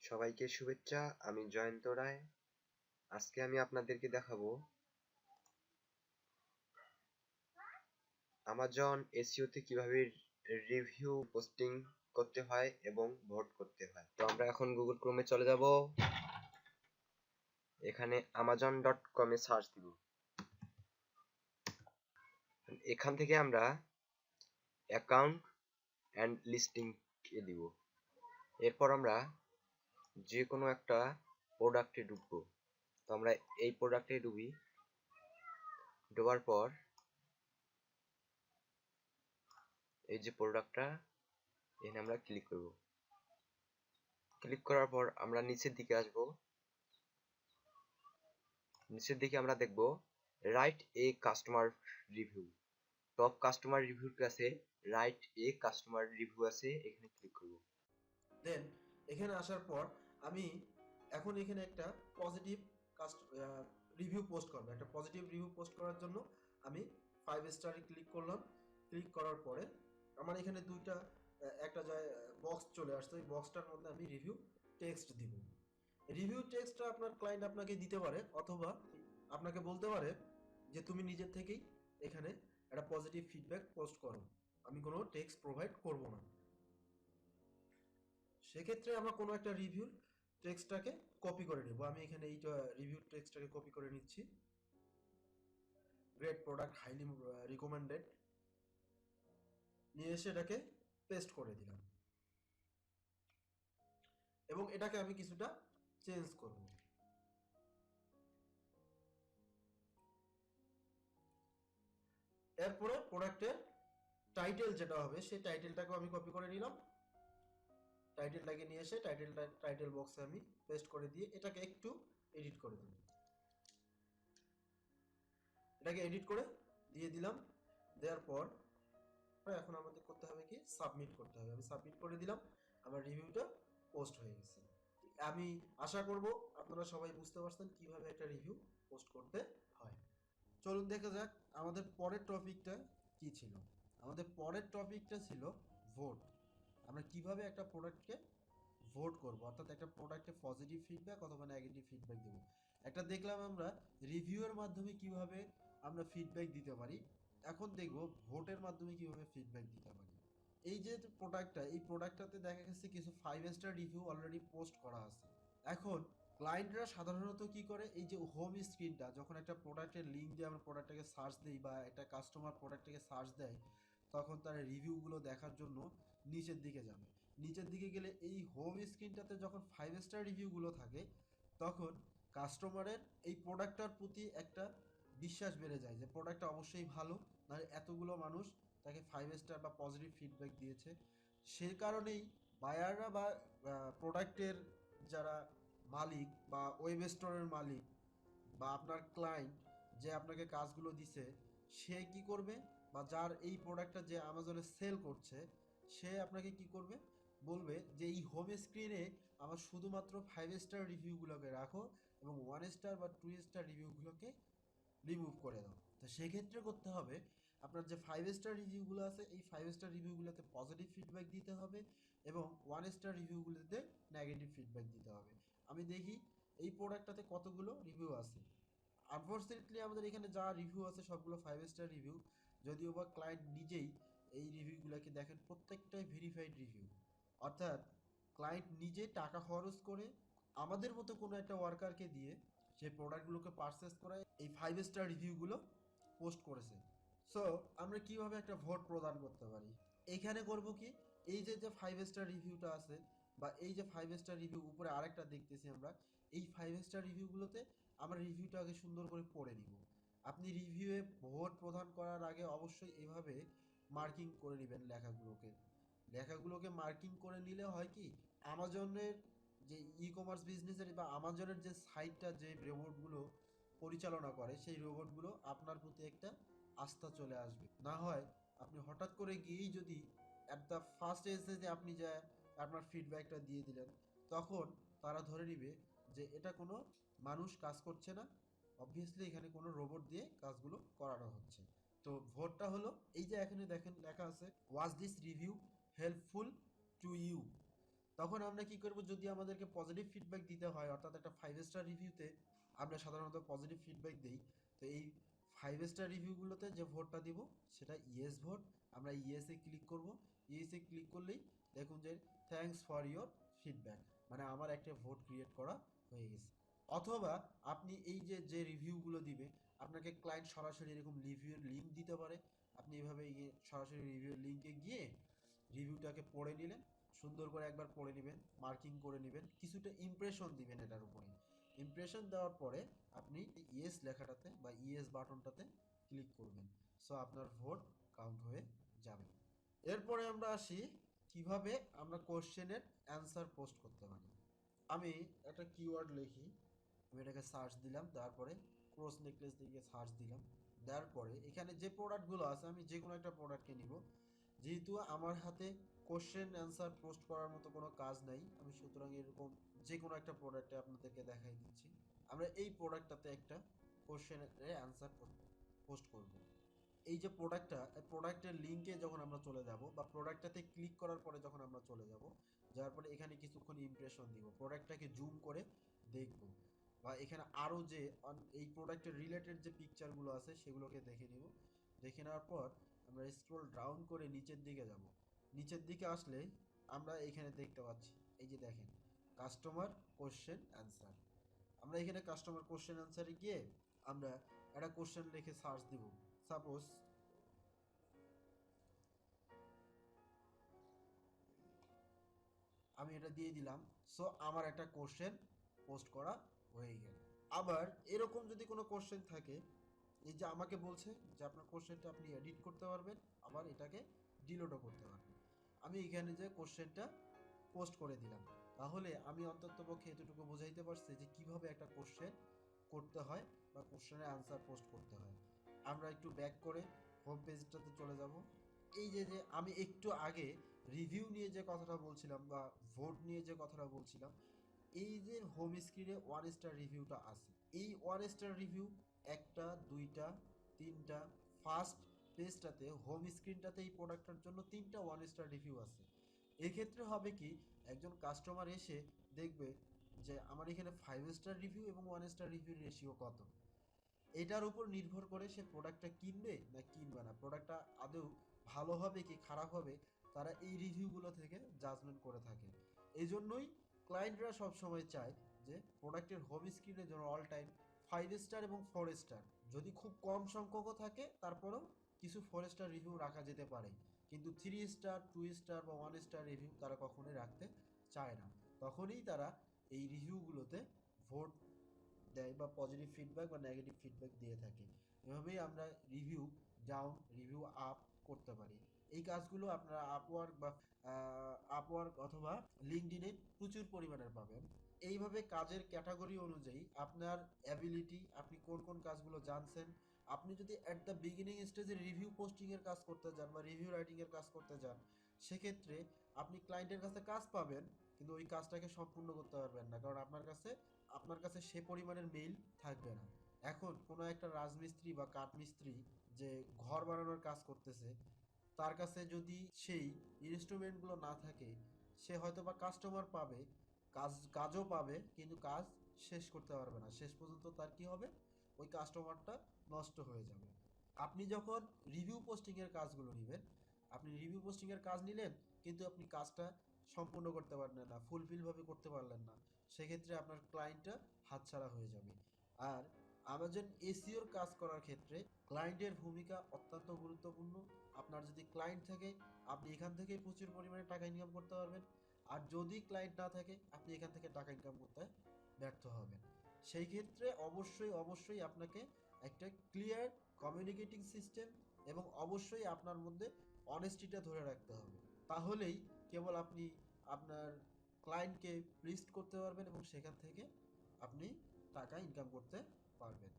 সবাইকে শুভেচ্ছা। আমি জয়ন্ত রায়। আজকে আমি আপনাদেরকে দেখাবো আমাজন এসইওতে কিভাবে রিভিউ পোস্টিং করতে হয় এবং ভোট করতে হয়। তো আমরা এখন গুগল ক্রোমে চলে যাব। এখানে amazon.com এ সার্চ দিব। এখান থেকে আমরা অ্যাকাউন্ট অ্যান্ড লিস্টিং এ দিব। এরপর আমরা যে কোনো একটা প্রোডাক্টে ঢুকবো। তো আমরা এই প্রোডাক্টে ঢুকি। ঢোকার পর এই যে প্রোডাক্টটা, এখানে আমরা ক্লিক করব। ক্লিক করার পর আমরা নিচের দিকে আসব। নিচের দিকে আমরা দেখব write a customer review. Top customer রিভিউর কাছে রাইট এ কাস্টমার রিভিউ আছে, এখানে ক্লিক করব। দেন এখানে আসার পর আমি এখন এখানে একটা পজিটিভ রিভিউ পোস্ট করবো। একটা পজিটিভ রিভিউ পোস্ট করার জন্য আমি 5 স্টারে ক্লিক করলাম। ক্লিক করার পরে আমার এখানে দুইটা একটা বক্স চলে আসছে। ওই বক্সটার মধ্যে আমি রিভিউ টেক্সট দিব। রিভিউ টেক্সটটা আপনার ক্লায়েন্ট আপনাকে দিতে পারে, অথবা আপনাকে বলতে পারে যে তুমি নিজের থেকেই এখানে একটা পজিটিভ ফিডব্যাক পোস্ট করো, আমি কোনো টেক্সট প্রোভাইড করব না। সেক্ষেত্রে আমরা কোনো একটা রিভিউর টেক্সটটাকে কপি করে নেব। আমি এখানে এইটা রিভিউ টেক্সটটাকে কপি করে নিচ্ছি। গ্রেট প্রোডাক্ট, হাইলি রিকমেন্ডেড, নিয়ে এসে এটাকে পেস্ট করে দিলাম এবং এটাকে আমি কিছুটা চেঞ্জ করব। এরপরে প্রোডাক্টের টাইটেল যেটা হবে সেই টাইটেলটাকেও আমি কপি করে নিলাম। টাইটেলটাকে নিয়ে এসে টাইটেল বক্সে আমি পেস্ট করে দিয়ে এটাকে একটু এডিট করে দিলাম। এটাকে এডিট করে দিয়ে দিলাম। দেওয়ার পর এখন আমাদের করতে হবে কি, সাবমিট করতে হবে। আমি সাবমিট করে দিলাম, আমার রিভিউটা পোস্ট হয়ে গেছে। আমি আশা করব আপনারা সবাই বুঝতে পারছেন কিভাবে একটা রিভিউ পোস্ট করতে হয়। চলুন দেখা যাক আমাদের পরের টপিকটা কি ছিল। আমাদের পরের টপিকটা ছিল ভোট। আমরা কিভাবে একটা প্রোডাক্টকে ভোট করব, অর্থাৎ একটা প্রোডাক্টে পজিটিভ ফিডব্যাক অথবা নেগেটিভ ফিডব্যাক দেব। একটা দেখলাম আমরা রিভিউয়ের মাধ্যমে কিভাবে আমরা ফিডব্যাক দিতে পারি। এখন দেখব ভোটের মাধ্যমে কিভাবে ফিডব্যাক দিতে পারি। এই যে প্রোডাক্টটা, এই প্রোডাক্টটাতে দেখা গেছে কিছু 5 স্টার রিভিউ অলরেডি পোস্ট করা আছে। এখন ক্লায়েন্টরা সাধারণত কি করে, এই যে হোম স্ক্রিনটা যখন একটা প্রোডাক্টের লিঙ্ক দিয়ে আমরা প্রোডাক্টটাকে সার্চ দিই বা একটা কাস্টমার প্রোডাক্টটাকে সার্চ দেয়, তখন তারা রিভিউগুলো দেখার জন্য নিচের দিকে যাবে। নিচের দিকে গেলে এই হোম স্ক্রিনটাতে যখন 5 স্টার রিভিউগুলো থাকে, তখন কাস্টমারের এই প্রোডাক্টটার প্রতি একটা বিশ্বাস বেড়ে যায় যে প্রোডাক্টটা অবশ্যই ভালো, নাহলে এতগুলো মানুষ তাকে 5 স্টার বা পজিটিভ ফিডব্যাক দিয়েছে। সে কারণেই বায়াররা বা প্রোডাক্টের যারা মালিক বা ওয়েব স্টোরের মালিক বা আপনার ক্লায়েন্ট যে আপনাকে কাজগুলো দিছে, সে কি করবে, বা যার এই প্রোডাক্টটা যে আমাজনে সেল করছে, সে আপনাকে কি করবে, বলবে যে এই হোম স্ক্রিনে আমার শুধুমাত্র 5 স্টার রিভিউগুলোকে রাখো এবং 1 স্টার বা 2 স্টার রিভিউগুলোকে রিমুভ করে দাও। তো সেক্ষেত্রে করতে হবে আপনার যে 5 স্টার রিভিউগুলো আছে, এই 5 স্টার রিভিউগুলোতে পজিটিভ ফিডব্যাক দিতে হবে এবং 1 স্টার রিভিউগুলোতে নেগেটিভ ফিডব্যাক দিতে হবে। আমি দেখি এই প্রোডাক্টটাতে কতগুলো রিভিউ আছে। আনফর্চুনেটলি আমাদের এখানে যা রিভিউ আছে সবগুলো 5 স্টার রিভিউ, যদিও বা ক্লায়েন্ট নিজেই এই রিভিউগুলোকে দেখেন প্রত্যেকটাই ভেরিফাইড রিভিউ। অর্থাৎ ক্লায়েন্ট নিজে টাকা খরচ করে আমাদের মতো কোনো একটা ওয়ার্কারকে দিয়ে সেই প্রোডাক্টগুলোকে পারচেস করে এই 5 স্টার রিভিউগুলো পোস্ট করেছে। সো আমরা কিভাবে একটা ভোট প্রদান করতে পারি, এইখানে করব কি, এই যে যে 5 স্টার রিভিউটা আছে বা এই যে 5 স্টার রিভিউ উপরে আরেকটা দেখতেছি আমরা, এই 5 স্টার রিভিউগুলোতে আমরা রিভিউটা আগে সুন্দর করে পড়ে নিব। আপনি রিভিউয়ে ভোট প্রদান করার আগে অবশ্যই এভাবে মার্কিং করে নেবেন লেখাগুলোকে। লেখাগুলোকে মার্কিং করে নিলে হয় কি, আমাজনের যে ই কমার্স বিজনেসের বা আমাজনের যে সাইটটা, যে রোবটগুলো পরিচালনা করে, সেই রোবটগুলো আপনার প্রতি একটা আস্থা চলে আসবে। না হয় আপনি হঠাৎ করে গিয়েই যদি অ্যাট দ্য ফার্স্ট স্টেজে আপনি যা আপনার ফিডব্যাকটা দিয়ে দিলেন, তখন তারা ধরে নিবে যে এটা কোনো মানুষ কাজ করছে না, অবভিয়াসলি এখানে কোনো রোবট দিয়ে কাজগুলো করানো হচ্ছে। তো ভোটটা হলো এই যে এখানে দেখেন লেখা আছে was this review helpful to you. তখন আমরা কি করব, যদি আমাদেরকে পজিটিভ ফিডব্যাক দিতে হয়, অর্থাৎ একটা 5 স্টার রিভিউতে আমরা সাধারণত পজিটিভ ফিডব্যাক দিই, তো এই 5 স্টার রিভিউগুলোতে যে ভোটটা দিব সেটা ইয়েস ভোট। আমরা ইয়েসে ক্লিক করব। ইয়েসে ক্লিক করলেই দেখুন যে থ্যাঙ্কস ফর ইয়োর ফিডব্যাক, মানে আমার একটা ভোট ক্রিয়েট করা হয়ে গেছে। অথবা আপনি এই যে যে রিভিউগুলো দিবে, আপনাকে ক্লায়েন্ট সরাসরি এরকম রিভিউর লিঙ্ক দিতে পারে। আপনি এভাবে গিয়ে সরাসরি রিভিউর লিঙ্কে গিয়ে রিভিউটাকে পড়ে নিলেন, সুন্দর করে একবার পড়ে নেবেন, মার্কিং করে নেবেন, কিছুটা ইমপ্রেশন দিবেন এটার উপরে। ইমপ্রেশন দেওয়ার পরে আপনি ইয়েস লেখাটাতে বা ইয়েস বাটনটাতে ক্লিক করবেন। সো আপনার ভোট কাউন্ট হয়ে যাবে। এরপরে আমরা আসি কিভাবে আমরা কোশ্চেনের অ্যান্সার পোস্ট করতে পারি। আমি একটা কিওয়ার্ড লিখি, আমি এটাকে সার্চ দিলাম, তারপরে ক্রস নেকলেস দিয়ে সার্চ দিলাম, দেওয়ার পরে এখানে যে প্রোডাক্টগুলো আছে আমি যে কোনো একটা প্রোডাক্টকে নিব। যেহেতু আমার হাতে কোশ্চেন অ্যান্সার পোস্ট করার মতো কোনো কাজ নাই, আমি সুতরাং এরকম যে কোনো একটা প্রোডাক্টে আপনাদেরকে দেখাই দিচ্ছি। আমরা এই প্রোডাক্টটাতে একটা কোশ্চেনের অ্যান্সার পোস্ট করব। এই যে প্রোডাক্টটা, এই প্রোডাক্টের লিঙ্কে যখন আমরা চলে যাব বা প্রোডাক্টটাতে ক্লিক করার পরে যখন আমরা চলে যাব, যাওয়ার পরে এখানে কিছুক্ষণ ইমপ্রেশন দিব, প্রোডাক্টটাকে জুম করে দেখব, বা এখানে আরও যে এই প্রোডাক্টের রিলেটেড যে পিকচারগুলো আছে সেগুলোকে দেখে নিব। দেখে নেওয়ার পর আমরা স্ক্রল ডাউন করে নিচের দিকে যাব। নিচের দিকে আসলে আমরা এখানে দেখতে পাচ্ছি, এই যে দেখেন কাস্টমার কোশ্চেন অ্যান্সার। আমরা এখানে কাস্টমার কোশ্চেন অ্যান্সারে গিয়ে আমরা একটা কোশ্চেন লিখে সার্চ দিব। সাপোজ আমি এটা দিয়ে দিলাম। সো আমার একটা কোশ্চেন পোস্ট করা হয়ে গেল। আবার এরকম যদি কোনো কোশ্চেন থাকে, এই যে আমাকে বলছে যে আপনার কোশ্চেনটা আপনি এডিট করতে পারবেন, আবার এটাকে ডিলিটও করতে পারবেন। আমি এখানে যে কোশ্চেনটা পোস্ট করে দিলাম, তাহলে আমি অন্ততপক্ষে এতটুকু বোঝাইতে পারছি যে কিভাবে একটা কোশ্চেন করতে হয় বা কোশ্চেনের আনসার পোস্ট করতে হয়। আমরা একটু ব্যাক করে হোম পেজটাতে চলে যাব। এই যে যে আমি একটু আগে রিভিউ নিয়ে যে কথাটা বলছিলাম বা ভোট নিয়ে যে কথাটা বলছিলাম, এই যে হোম স্ক্রিনে 1 স্টার রিভিউটা আছে, এই 1 স্টার রিভিউ একটা, দুইটা, তিনটা, ফার্স্ট পেজটাতে হোম স্ক্রিনটাতে এই প্রোডাক্টটার জন্য 3টা 1 স্টার রিভিউ আছে। এক্ষেত্রে হবে কি, একজন কাস্টমার এসে দেখবে যে আমার এখানে 5 স্টার রিভিউ এবং 1 স্টার রিভিউর রেশিও কত। এটার উপর নির্ভর করে সে প্রোডাক্টটা কিনবে না কিনবে না, প্রোডাক্টটা আদৌ ভালো হবে কি খারাপ হবে, তারা এই রিভিউগুলো থেকে জাজমেন্ট করে থাকে। এই জন্যই ক্লায়েন্টরা সবসময় চায় যে প্রোডাক্টের হোম স্ক্রিনে যেন অল টাইম 5 স্টার এবং 4 স্টার, যদি খুব কম সংখ্যকও থাকে তারপরেও কিছু 4 স্টার রিভিউ রাখা যেতে পারে, কিন্তু 3 স্টার, 2 স্টার বা 1 স্টার রিভিউ তারা কখনোই রাখতে চায় না। তখনই তারা এই রিভিউগুলোতে ভোট দেয় বা পজিটিভ ফিডব্যাক বা নেগেটিভ ফিডব্যাক দিয়ে থাকে। এভাবেই আমরা রিভিউ ডাউন, রিভিউ আপ করতে পারি। এই কাজগুলো আপনারা আপওয়ার্ক অথবা লিঙ্কডইনে প্রচুর পরিমাণে পাবেন। এইভাবে কাজের ক্যাটাগরি অনুযায়ী আপনার অ্যাবিলিটি, আপনি কোন কোন কাজগুলো জানছেন, আপনি যদি অ্যাট দ্য বিগিনিং স্টেজে রিভিউ পোস্টিংয়ের কাজ করতে যান বা রিভিউ রাইটিংয়ের কাজ করতে যান, সেক্ষেত্রে আপনি ক্লায়েন্টের কাছে কাজ পাবেন, কিন্তু ওই কাজটাকে সম্পূর্ণ করতে পারবেন না, কারণ আপনার কাছে সে পরিমাণের মেইল থাকবে না। এখন কোনো একটা রাজমিস্ত্রি বা কাঠমিস্ত্রি যে ঘর বানানোর কাজ করতেছে, তার কাছে যদি সেই ইনস্ট্রুমেন্টগুলো না থাকে, সে হয়তো বা কাস্টমার পাবে, কাজও পাবে, কিন্তু কাজ শেষ করতে পারবে না। শেষ পর্যন্ত তার কি হবে, ওই কাস্টমারটা নষ্ট হয়ে যাবে। আপনি যখন রিভিউ পোস্টিংয়ের কাজগুলো নেবেন, আপনি রিভিউ পোস্টিংয়ের কাজ নিলেন, কিন্তু আপনি কাজটা সম্পূর্ণ করতে পারলেন না, ফুলফিলভাবে করতে পারলেন না, সেক্ষেত্রে আপনার ক্লায়েন্টটা হাতছাড়া হয়ে যাবে। আর আমাজন এসিওর কাজ করার ক্ষেত্রে ক্লায়েন্টের ভূমিকা অত্যন্ত গুরুত্বপূর্ণ। আপনার যদি ক্লায়েন্ট থাকে, আপনি এখান থেকে প্রচুর পরিমাণে টাকা ইনকাম করতে পারবেন। আর যদি ক্লায়েন্ট না থাকে, আপনি এখান থেকে টাকা ইনকাম করতে ব্যর্থ হবেন। সেই ক্ষেত্রে অবশ্যই অবশ্যই আপনাকে একটা ক্লিয়ার কমিউনিকেটিং সিস্টেম এবং অবশ্যই আপনার মধ্যে অনেস্টিটা ধরে রাখতে হবে। তাহলেই কেবল আপনি আপনার ক্লায়েন্টকে প্লিজ করতে পারবেন এবং সেখান থেকে আপনি টাকা ইনকাম করতে পারবেন।